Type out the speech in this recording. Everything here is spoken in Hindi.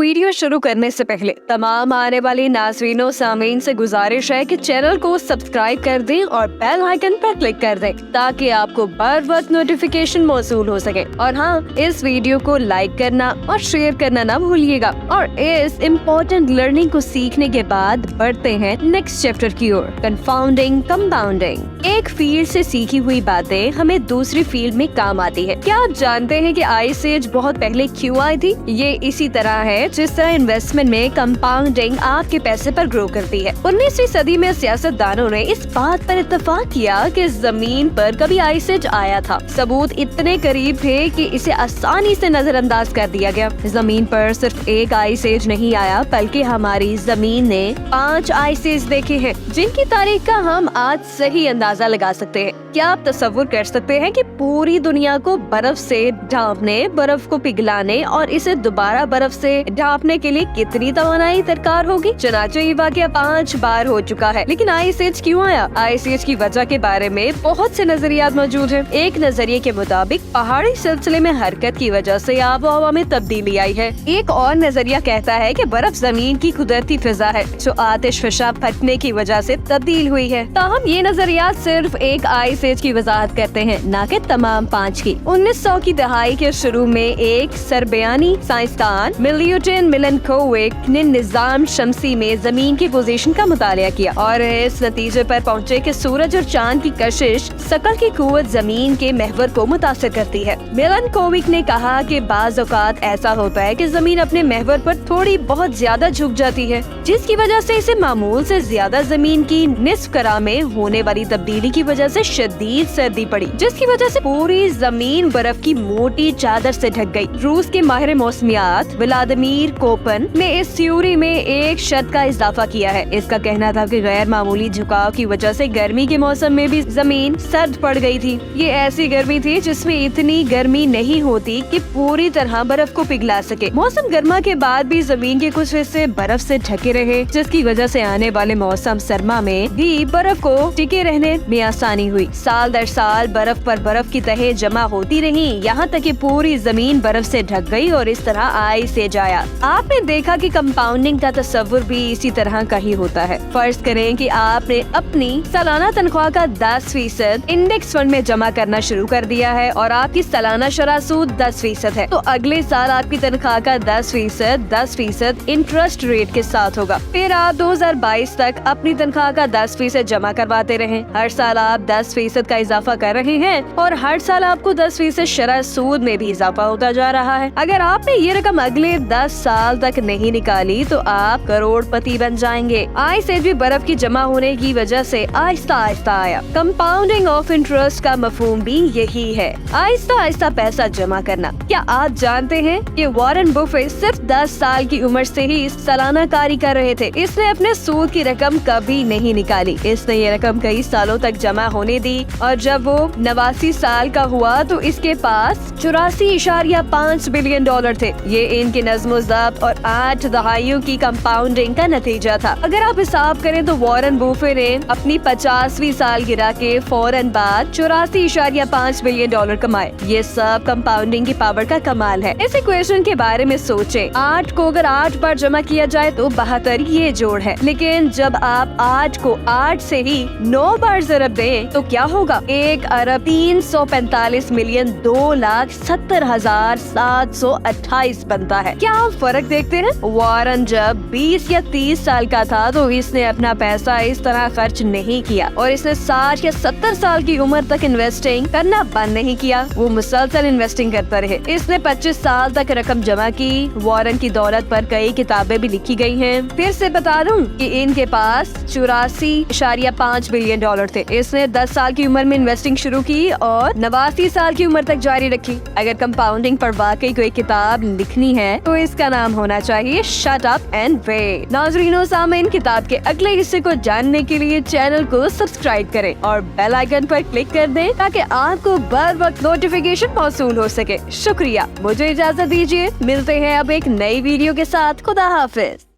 वीडियो शुरू करने से पहले तमाम आने वाले नाज़रीनों सामीन से गुजारिश है कि चैनल को सब्सक्राइब कर दें और बेल आइकन पर क्लिक कर दें ताकि आपको बर वक्त नोटिफिकेशन मौसूल हो सके। और हाँ, इस वीडियो को लाइक करना और शेयर करना ना भूलिएगा। और इस इम्पोर्टेंट लर्निंग को सीखने के बाद बढ़ते हैं नेक्स्ट चैप्टर की ओर, कंफाउंडिंग कंपाउंडिंग। एक फील्ड से सीखी हुई बातें हमें दूसरी फील्ड में काम आती है। क्या आप जानते हैं कि आइस एज बहुत पहले क्यों आई थी? ये इसी तरह है जिस तरह इन्वेस्टमेंट में कंपाउंडिंग आपके पैसे पर ग्रो करती है। 19वीं सदी में सियासतदानों ने इस बात पर इत्तेफाक किया कि जमीन पर कभी आइस एज आया था। सबूत इतने करीब थे कि इसे आसानी से नजरअंदाज कर दिया गया। जमीन पर सिर्फ एक आइस एज नहीं आया, बल्कि हमारी जमीन ने 5 आइस एज देखे हैं, जिनकी तारीख का हम आज सही अंदाजा लगा सकते हैं। क्या आप तस्वुर कर सकते हैं कि पूरी दुनिया को बर्फ से ढांपने, बर्फ को पिघलाने और इसे दोबारा बर्फ से ढांपने के लिए कितनी तवानाई दरकार होगी? चुनाचे ये वाकया 5 बार हो चुका है। लेकिन आइस एज क्यों आया? आइस एज की वजह के बारे में बहुत से नजरियात मौजूद हैं। एक नजरिए के मुताबिक पहाड़ी सिलसिले में हरकत की वजह से आबो हवा में तब्दीली आई है। एक और नजरिया कहता है कि बर्फ जमीन की कुदरती फिजा है जो आतिश फिशा फटने की वजह से तब्दील हुई है। ताहम ये नजरियात सिर्फ एक आइस एज की वजाहत करते हैं, न कि तमाम 5 की। 1900 की दहाई के शुरू में एक सरबयानी साइंसदान मिल्यूटिन मिलनकोविक ने निजाम शमसी में जमीन की पोजीशन का मुतालिया किया और इस नतीजे पर पहुंचे कि सूरज और चांद की कशिश शकल की कुव्वत जमीन के महवर को मुतासिर करती है। मिलनकोविक ने कहा कि बाज़ औक़ात ऐसा होता है कि जमीन अपने महवर पर थोड़ी बहुत ज्यादा झुक जाती है, जिसकी वजह से इसे मामूल से ज्यादा जमीन की निस्फ करा में होने वाली तब्दीली की वजह से शदीद सर्दी पड़ी, जिसकी वजह से पूरी जमीन बर्फ की मोटी चादर से ढक गई। रूस के माहिर मौसमियात व्लादिमीर कोपन ने इस थ्योरी में एक शर्त का इजाफा किया है। इसका कहना था कि गैर मामूली झुकाव की वजह से गर्मी के मौसम में भी जमीन सर्द पड़ गई थी। ये ऐसी गर्मी थी जिसमें इतनी गर्मी नहीं होती कि पूरी तरह बर्फ को पिघला सके। मौसम गर्मा के बाद भी जमीन के कुछ हिस्से बर्फ से ढके रहे, जिसकी वजह से आने वाले मौसम सरमा में भी बर्फ को टिके रहने में आसानी हुई। साल दर साल बर्फ पर बर्फ की तहें जमा होती रही, यहाँ तक कि पूरी जमीन बर्फ से ढक गई और इस तरह आइस एज आया। आपने देखा कि कंपाउंडिंग का तस्वुर भी इसी तरह का ही होता है। फर्ज करें कि आपने अपनी सालाना तनख्वाह का 10% इंडेक्स फंड में जमा करना शुरू कर दिया है और आपकी सालाना शरह सूद 10% है, तो अगले साल आपकी तनख्वाह का 10% इंटरेस्ट रेट के साथ होगा। फिर आप 2022 तक अपनी तनख्वाह का 10% जमा करवाते रहें। हर साल आप 10% का इजाफा कर रहे हैं और हर साल आपको 10% शरह सूद में भी इजाफा होता जा रहा है। अगर आपने ये रकम अगले 10 साल तक नहीं निकाली तो आप करोड़पति बन जाएंगे। आइस एज भी बर्फ की जमा होने की वजह से आहिस्ता आहिस्ता आया। कंपाउंडिंग ऑफ इंटरेस्ट का मफहूम भी यही है, आहिस्ता आहिस्ता पैसा जमा करना। क्या आप जानते हैं कि वॉरेन बफेट सिर्फ 10 साल की उम्र से ही सालाना कारी कर रहे थे। इसने अपने सूद की रकम कभी नहीं निकाली। इसने ये रकम कई सालों तक जमा होने दी और जब वो 89 साल का हुआ तो इसके पास 84.5 बिलियन डॉलर थे। ये इनके नज़्म-ओ-ज़ब्त और 8 दहाइयों की कंपाउंडिंग का नतीजा था। अगर आप हिसाब करें तो वॉरेन बफेट ने अपनी 50वीं सालगिरह के फौरन बाद 84.5 बिलियन डॉलर कमाए। ये सब कंपाउंडिंग की पावर का कमाल है। इस इक्वेशन के बारे में सोचें, 8 को अगर 8 बार जमा किया जाए तो 72 ये जोड़ है। लेकिन जब आप 8 को 8 से ही 9 बार ज़रब दें तो क्या होगा? 1,345,2,70,728 बनता है। क्या आप फर्क देखते हैं? वॉरेन जब 20 या 30 साल का था तो इसने अपना पैसा इस तरह खर्च नहीं किया और इसने 60 या 70 साल की उम्र तक इन्वेस्टिंग करना बंद नहीं किया। वो मुसलसल इन्वेस्टिंग करता रहे। इसने 25 साल तक रकम जमा की। वॉरेन की दौलत पर कई किताबें भी लिखी गई हैं। फिर से बता दूं कि इनके पास 84.5 बिलियन डॉलर थे। इसने 10 साल की उम्र में इन्वेस्टिंग शुरू की और 89 साल की उम्र तक जारी रखी। अगर कंपाउंडिंग पर वाकई कोई किताब लिखनी है तो इसका नाम होना चाहिए शट अप एंड वेट। नाज़रीनों सामीन, किताब के अगले हिस्से को जानने के लिए चैनल को सब्सक्राइब करें और बेल आइकन पर क्लिक कर दें ताकि आपको बर वक्त नोटिफिकेशन मौसूल हो सके। शुक्रिया, मुझे इजाजत दीजिए। मिलते हैं अब एक नई वीडियो के साथ। खुदा हाफिज।